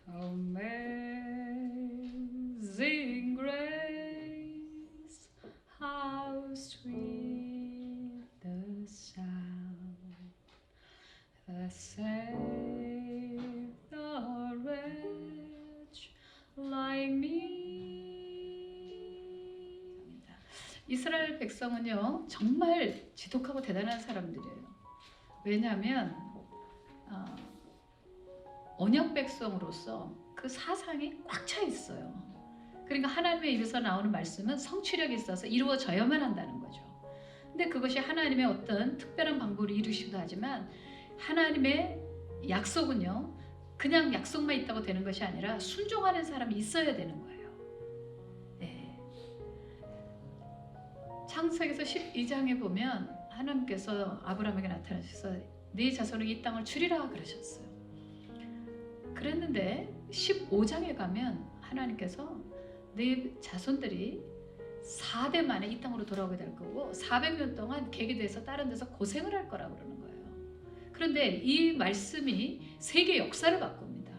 Amazing grace, how sweet the sound that saved a wretch like me. 이스라엘 백성은요 정말 지독하고 대단한 사람들이에요. 왜냐하면 언약 백성으로서 그 사상이 꽉 차 있어요. 그러니까 하나님의 입에서 나오는 말씀은 성취력이 있어서 이루어져야만 한다는 거죠. 근데 그것이 하나님의 어떤 특별한 방법으로 이루시기도 하지만 하나님의 약속은요 그냥 약속만 있다고 되는 것이 아니라 순종하는 사람이 있어야 되는 거예요. 네. 창세기서 12장에 보면 하나님께서 아브라함에게 나타나셔서 네 자손에게 이 땅을 주리라 그러셨어요. 그랬는데 15장에 가면 하나님께서 네 자손들이 4대 만에 이 땅으로 돌아오게 될 거고 400년 동안 계기돼서 다른 데서 고생을 할 거라고 그러는 거예요. 그런데 이 말씀이 세계 역사를 바꿉니다.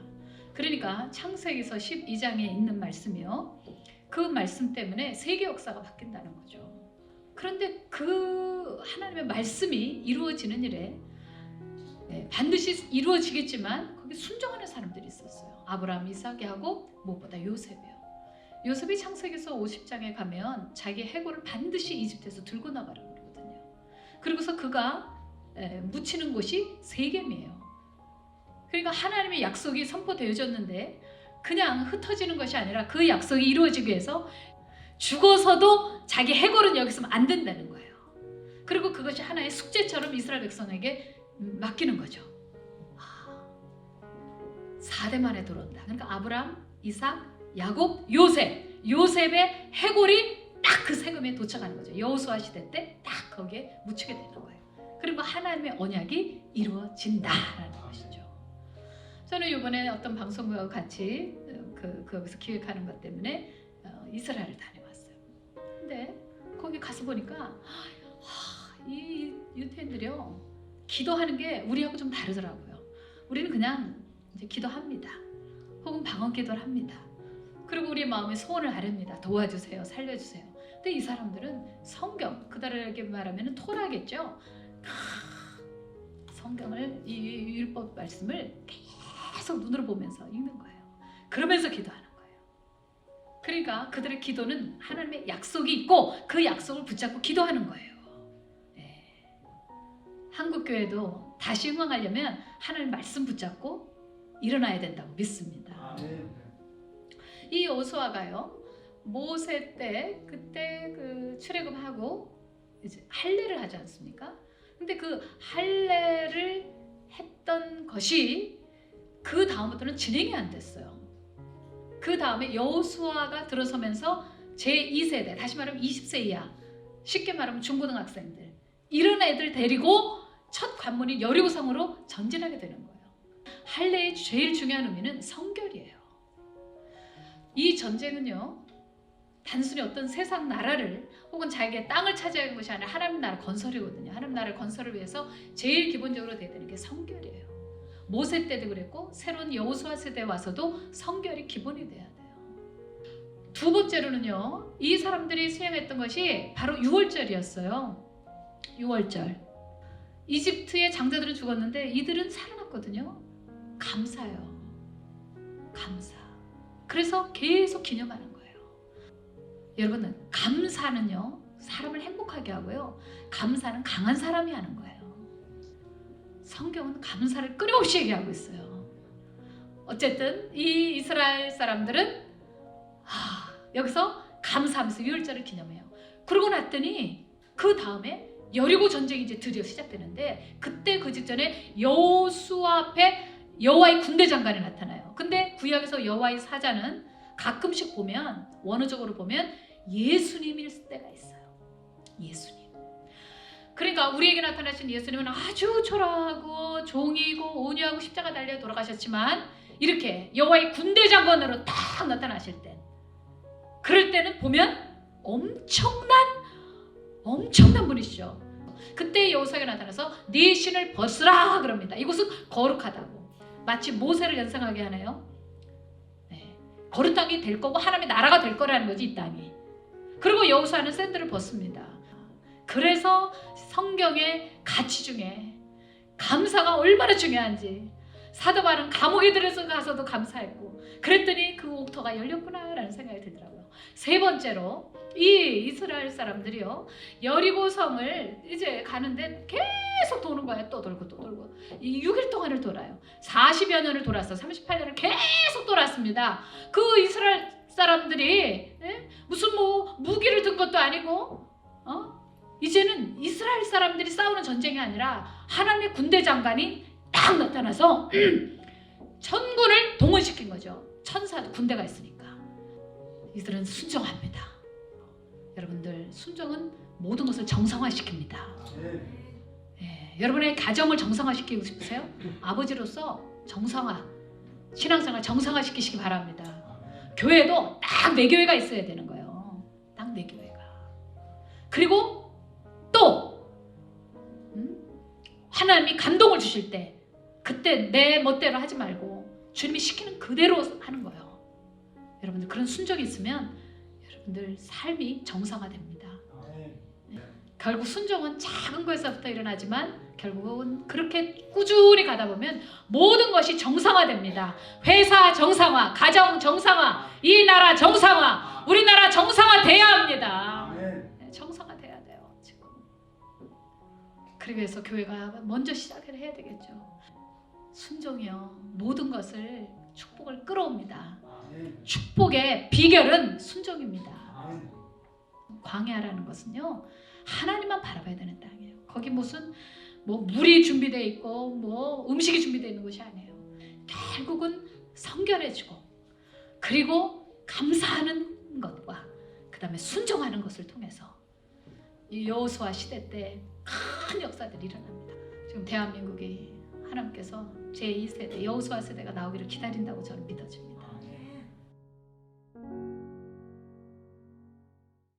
그러니까 창세기서 12장에 있는 말씀이요. 그 말씀 때문에 세계 역사가 바뀐다는 거죠. 그런데 그 하나님의 말씀이 이루어지는 일에 반드시 이루어지겠지만 거기 순종하는 사람들이 있었어요. 아브라함, 이삭, 야곱, 무엇보다 요셉이요. 요셉이 창세기서 50장에 가면 자기 해골을 반드시 이집트에서 들고 나가라고 그러거든요. 그리고서 그가 묻히는 곳이 세겜이에요. 그러니까 하나님의 약속이 선포되어졌는데 그냥 흩어지는 것이 아니라 그 약속이 이루어지기 위해서 죽어서도 자기 해골은 여기 있으면 안 된다는 거예요. 그리고 그것이 하나의 숙제처럼 이스라엘 백성에게 맡기는 거죠. 4대 만에 들어온다. 그러니까 아브라함, 이삭, 야곱, 요셉. 요셉의 해골이 딱 그 세금에 도착하는 거죠. 여호수아 시대 때 딱 거기에 묻히게 되는 거예요. 그리고 하나님의 언약이 이루어진다라는 것이죠. 저는 이번에 어떤 방송국하고 같이 거기서 기획하는 것 때문에 이스라엘을 다녀왔어요. 근데 거기 가서 보니까 이 유태인들이요 기도하는 게 우리하고 좀 다르더라고요. 우리는 그냥 이제 기도합니다. 혹은 방언 기도를 합니다. 그리고 우리 마음의 소원을 아릅니다. 도와주세요, 살려주세요. 근데 이 사람들은 성경, 그들에게 말하면 토라겠죠. 성경을 이 율법 말씀을 계속 눈으로 보면서 읽는 거예요. 그러면서 기도하는 거예요. 그러니까 그들의 기도는 하나님의 약속이 있고 그 약속을 붙잡고 기도하는 거예요. 한국교회도 다시 흥황하려면 하나님 말씀 붙잡고 일어나야 된다고 믿습니다. 이 여호수아가요 모세 때 그때 그 출애굽하고 이제 할례를 하지 않습니까? 근데 그 할례를 했던 것이 그 다음부터는 진행이 안 됐어요. 그 다음에 여호수아가 들어서면서 제2세대, 다시 말하면 20세 이하, 쉽게 말하면 중고등학생들 이런 애들 데리고 첫 관문인 여리고성으로 전진하게 되는 거예요. 할례의 제일 중요한 의미는 성결이에요. 이 전쟁은요 단순히 어떤 세상 나라를 혹은 자기의 땅을 차지하는 것이 아니라 하나님 나라 건설이거든요. 하나님 나라 건설을 위해서 제일 기본적으로 돼야 되는 게 성결이에요. 모세 때도 그랬고 새로운 여호수아 세대에 와서도 성결이 기본이 돼야 돼요. 두 번째로는요 이 사람들이 수행했던 것이 바로 유월절이었어요. 유월절. 이집트의 장자들은 죽었는데 이들은 살아났거든요. 감사요. 감사. 그래서 계속 기념하는 거예요. 여러분은 감사는요 사람을 행복하게 하고요. 감사는 강한 사람이 하는 거예요. 성경은 감사를 끊임없이 얘기하고 있어요. 어쨌든 이 이스라엘 사람들은 여기서 감사하면서 유월절을 기념해요. 그러고 났더니 그 다음에 여리고 전쟁이 이제 드디어 시작되는데 그때 그 직전에 여호수아 앞에 여호와의 군대 장관이 나타나요. 근데 구약에서 여호와의 사자는 가끔씩 보면 원어적으로 보면 예수님일 때가 있어요. 예수님. 그러니까 우리에게 나타나신 예수님은 아주 초라하고 종이고 온유하고 십자가 달려 돌아가셨지만 이렇게 여호와의 군대 장관으로 딱 나타나실 때 그럴 때는 보면 엄청난 분이시죠. 그때 여호수아가 나타나서 네 신을 벗으라 그럽니다. 이곳은 거룩하다고. 마치 모세를 연상하게 하네요. 거룩 땅이 될 거고 하나님의 나라가 될 거라는 거지, 이 땅이. 그리고 여호수아는 샌들을 벗습니다. 그래서 성경의 가치 중에 감사가 얼마나 중요한지, 사도 바울은 감옥에 들어가서도 감사했고, 그랬더니 그 옥토가 열렸구나라는 생각이 들더라고요. 세 번째로 이 이스라엘 사람들이요, 여리고성을 이제 가는데 계속 도는 거예요. 또 돌고 또 돌고 6일 동안을 돌아요. 40여 년을 돌았어. 38년을 계속 돌았습니다. 그 이스라엘 사람들이 무슨 뭐 무기를 든 것도 아니고 이제는 이스라엘 사람들이 싸우는 전쟁이 아니라 하나님의 군대 장관이 딱 나타나서 천군을 동원시킨 거죠. 천사도 군대가 있으니까. 이들은 순종합니다. 여러분들, 순종은 모든 것을 정상화시킵니다. 여러분의 가정을 정상화시키고 싶으세요? 아버지로서 정상화, 신앙생활 정상화시키시기 바랍니다. 교회도 딱 내 교회가 있어야 되는 거예요. 딱 내 교회가. 그리고 또 하나님이 감동을 주실 때 그때 내 멋대로 하지 말고 주님이 시키는 그대로 하는 거예요. 여러분들, 그런 순종이 있으면 여러분들 삶이 정상화됩니다. 결국 순종은 작은 거에서부터 일어나지만 결국은 그렇게 꾸준히 가다 보면 모든 것이 정상화됩니다. 회사 정상화, 가정 정상화, 이 나라 정상화, 우리나라 정상화돼야 합니다. 정상화돼야 돼요, 지금. 그러기 위해서 교회가 먼저 시작을 해야 되겠죠. 순종이요, 모든 것을, 축복을 끌어옵니다. 축복의 비결은 순종입니다. 광야라는 것은요, 하나님만 바라봐야 되는 땅이에요. 거기 무슨 뭐 물이 준비되어 있고 뭐 음식이 준비되어 있는 곳이 아니에요. 결국은 성결해지고, 그리고 감사하는 것과 그 다음에 순종하는 것을 통해서 이 여호수아 시대 때 큰 역사들이 일어납니다. 지금 대한민국이 하나님께서 제2세대 여호수아 세대가 나오기를 기다린다고 저는 믿어집니다.